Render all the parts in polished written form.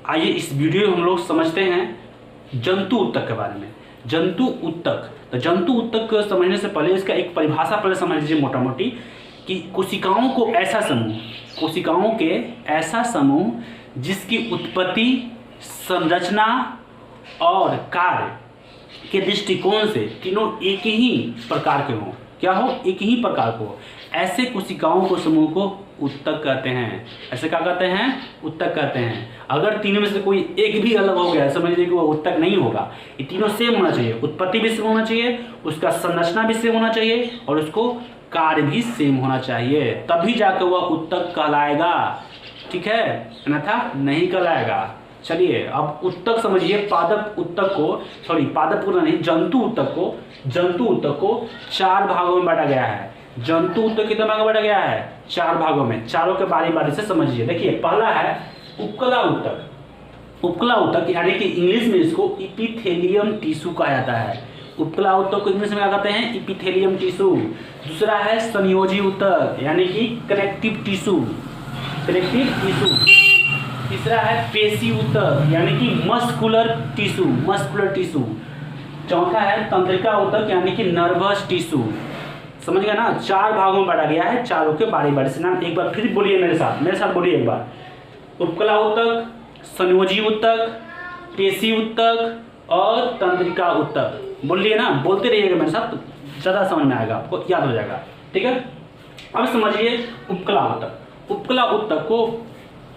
आइए इस वीडियो में हम लोग समझते हैं जंतु ऊतक के बारे में। जंतु ऊतक, तो जंतु ऊतक को समझने से पहले इसका एक परिभाषा पहले समझ लीजिए मोटा मोटी, कि कोशिकाओं को ऐसा समूह, कोशिकाओं के ऐसा समूह जिसकी उत्पत्ति, संरचना और कार्य के दृष्टिकोण से तीनों एक ही प्रकार के हों। क्या हो? एक ही प्रकार को। ऐसे कोशिकाओं को समूह को ऊतक कहते हैं। ऐसे क्या कहते हैं? ऊतक कहते हैं। अगर तीनों में से कोई एक भी अलग हो गया, समझ लीजिए कि वो ऊतक नहीं होगा। ये तीनों सेम होना चाहिए, उत्पत्ति भी सेम होना चाहिए, उसका संरचना भी सेम होना चाहिए और उसको कार्य भी सेम होना चाहिए, तभी जाकर वह ऊतक कहलाएगा। ठीक है, अन्यथा नहीं कहलाएगा। चलिए अब ऊतक समझिए। पादप ऊतक को, सॉरी पादप पूर्ण नहीं, जंतु ऊतक को 4 भागों में बांटा गया है। जंतु ऊतक कितने भागों में बांटा गया है? 4 भागों में। चारों के बारी बारी से समझिए। देखिए पहला है उपकला ऊतक। उपकला ऊतक यानी कि इंग्लिश में इसको इपिथेलियम टिश्यू कहा जाता है। उपकला ऊतक को इंग्लिश में क्या कहते हैं? Epithelium tissue. दूसरा है संयोजी ऊतक यानी कि कनेक्टिव टिश्यू। तीसरा है पेशी ऊतक यानी कि मस्कुलर टिश्यू। चौथा है तंत्रिका ऊतक यानी कि नर्वस टिश्यू। समझ गया ना? 4 भागों में बांटा गया है, चारों के बारी बारी से नाम एक बार फिर बोलिए मेरे साथ बोलिए एक बार। उपकला ऊतक, संयोजी ऊतक, पेशी ऊतक और तंत्रिका ऊतक। बोलिए ना, बोलते रहिएगा मेरे साथ, ज़्यादा समझ में आएगा, आपको याद हो जाएगा। ठीक है, अब समझिए उपकला ऊतक। उपकला ऊतक को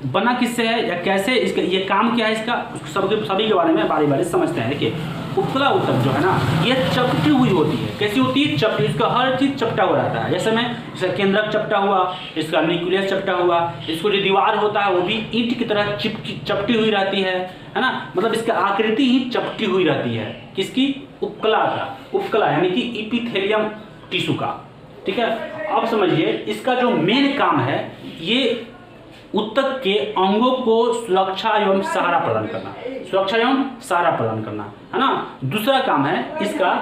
बना किससे है या कैसे, इसका ये काम क्या है इसका, सभी के बारे में बारी बारी समझते हैं। देखिए उपकला ऊतक जो है ना, ये चपटी हुई होती है। कैसी होती है? चपटी। इसका हर चीज़ चपटा हो रहता है। जैसे में इसका केंद्रक चपटा हुआ, इसका न्यूक्लियस चपटा हुआ, इसको जो दीवार होता है वो भी ईंट की तरह चपटी हुई रहती है ना। मतलब इसकी आकृति ही चपटी हुई रहती है। किसकी? उपकला का। उपकला यानी कि इपिथेलियम टिश्यू का। ठीक है, अब समझिए इसका जो मेन काम है, ये ऊतक के अंगों को सुरक्षा एवं सहारा प्रदान करना, है ना। दूसरा काम है इसका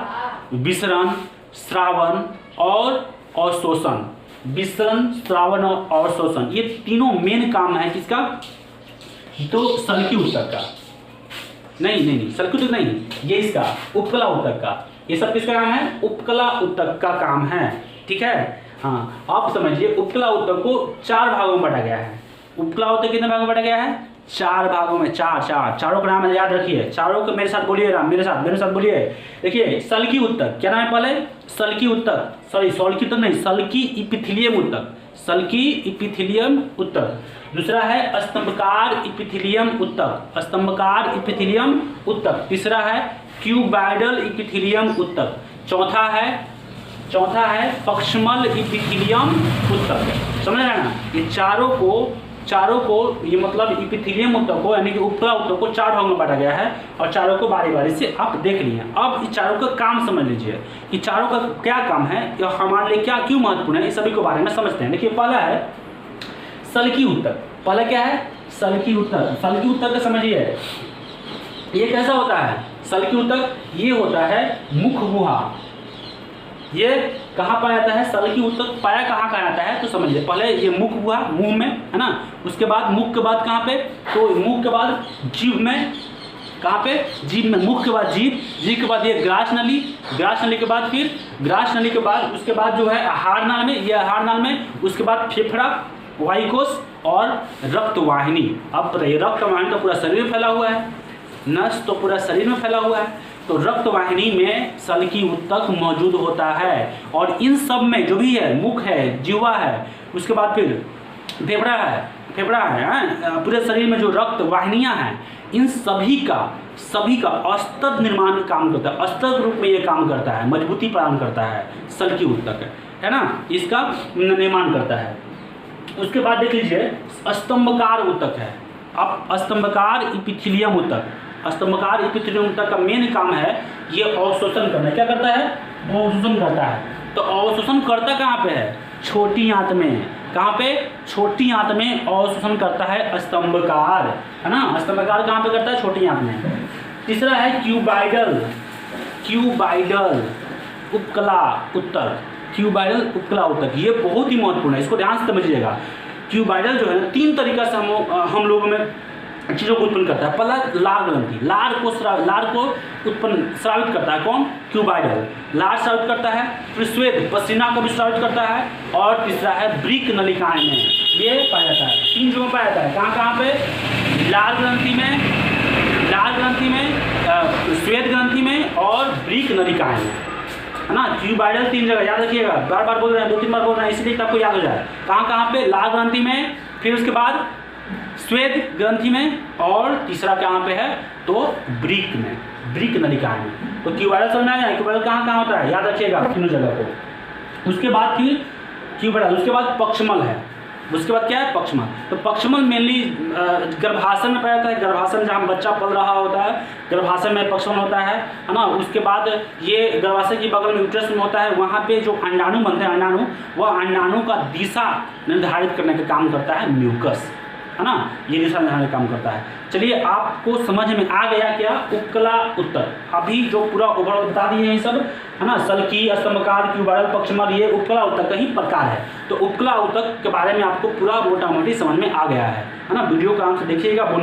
विसरण, स्रावन और अवशोषण। विसरण, स्रावन और अवशोषण, ये तीनों मेन काम है किसका? तो सल्की ऊतक का। नहीं सल्की ऊतक नहीं, ये इसका उपकला ऊतक का। ये सब किसका काम है? उपकला ऊतक का काम है। ठीक है, हाँ। आप समझिए उपकला ऊतक को 4 भागों में बांटा गया है। उपकला ऊतक कितने भागों में बांटा गया है? 4 भागों में। चारों का नाम याद रखिए। चारों को मेरे साथ बोलिएगा, मेरे साथ बोलिए। देखिए सल्की ऊतक, क्या नाम है पहले? सल्की ऊतक, सल्की ऊतक नहीं, सल्की इपिथेलियम ऊतक। सल्की इपिथेलियम ऊतक। दूसरा है स्तंभकार इपिथेलियम ऊतक। तीसरा है क्यूबाइडल इपिथेलियम ऊतक। चौथा है पक्ष्मल इपिथेलियम ऊतक। समझ रहे हैं ना? ये चारों को ये मतलब इपिथेलियम ऊतक को यानी कि उपकला ऊतक को 4 भागों में बांटा गया है और चारों को बारी बारी से आप देख लिए। अब इस चारों का काम समझ लीजिए कि चारों का क्या काम है या हमारे लिए क्या क्यों महत्वपूर्ण है, इस सभी के बारे में समझते हैं। देखिए पहला है सल्की ऊतक। पहला क्या है? सल्की ऊतक। सल्की ऊतक का समझिए ये कैसा होता है? सल्की ऊतक ये होता है मुख गुहा। ये कहाँ पाया जाता है? सल्की ऊतक पाया कहाँ जाता है तो समझिए। पहले ये मुख हुआ, मुंह में, है ना। उसके बाद मुख के बाद कहाँ पे? तो मुख के बाद जीभ में। कहाँ पे? जीभ में। मुख के बाद जीभ के बाद ये ग्रास नली के बाद फिर ग्रास नली के बाद उसके बाद जो है आहार नाल में, ये आहार नाल में। उसके बाद फेफड़ा, वायुकोश और रक्तवाहिनी। अब बताइए रक्तवाहिनी तो पूरा शरीर में फैला हुआ है, नस तो पूरा शरीर में फैला हुआ है, तो रक्तवाहिनी में सल्की ऊतक मौजूद होता है। और इन सब में जो भी है, मुख है, जीवा है, उसके बाद फिर फेफड़ा है, पूरे शरीर में जो रक्तवाहिनियां हैं, इन सभी का अस्तर निर्माण काम करता है। अस्तर रूप में ये काम करता है, मजबूती प्रदान करता है सल्की ऊतक, है ना। इसका निर्माण करता है। उसके बाद देख लीजिए स्तंभकार ऊतक है। अब स्तंभकार इपिथेलियम ऊतक। स्तंभकार इपिथेलियम ऊतक का मेन काम है ये अवशोषण करना। क्या करता है? अवशोषण करता है। तो अवशोषण करता कहाँ पे है? छोटी आंत में। कहाँ पे? छोटी आंत में अवशोषण करता है स्तंभकार, है ना। स्तंभकार कहाँ पे करता है? छोटी आंत में। तीसरा है क्यूबाइडल उपकला ऊतक। ये बहुत ही महत्वपूर्ण है, इसको ध्यान से समझिएगा। क्यूबाइडल जो है 3 तरीका से हम लोगों में चीज़ों को उत्पन्न करता है। पहला लार ग्रंथि, लार को उत्पन्न स्रावित करता है कौन? क्यूबाइडल, लार स्रावित करता है। फिर स्वेद पसीना को भी स्रावित करता है। और तीसरा है ब्रीक नलिकाएं में ये पाया जाता है। 3 जगहों पाया जाता है। कहाँ पे? लार ग्रंथि में, स्वेद ग्रंथि में और ब्रीक नलिकाएं में, है ना। क्यूबाइडल 3 जगह याद रखिएगा, बार बार बोल रहे हैं, 2-3 बार बोल रहे हैं, इसलिए आपको याद हो जाए। कहाँ पे? लार ग्रंथि में, फिर उसके बाद स्वेद ग्रंथि में, और तीसरा कहाँ पे है? तो ब्रीक में, ब्रीक नलिकाएं में। तो क्यूबाइडल समझ में आ जाए, क्यूबाइडल कहाँ होता है, याद रखिएगा तीनों जगह को। उसके बाद फिर क्यूबाइडल, उसके बाद पक्षमल है। उसके बाद क्या है? पक्षमल। तो पक्षमल मेनली गर्भाशय में पाया जाता है। गर्भाशय जहाँ बच्चा पल रहा होता है, गर्भाशय में पक्षमल होता है ना। उसके बाद ये गर्भाशय के बगल में यूट्रस में होता है, वहाँ पे जो अंडाणु बनते हैं, अंडाणु, वह अंडाणु का दिशा निर्धारित करने का काम करता है म्यूकस, है ना। ये दिशा निर्धारण काम करता है। चलिए, आपको समझ में आ गया क्या? उपकला उत्तक अभी जो पूरा ओवरऑल बता दिए हैं सब, है ना। सल्की, स्तंभकार, क्यूबाइडल, पक्षमल, ये उपकला उत्तक का ही प्रकार है। तो उपकला उत्तक के बारे में आपको पूरा मोटा मोटी समझ में आ गया है ना। वीडियो को आराम से देखिएगा, बोलिए।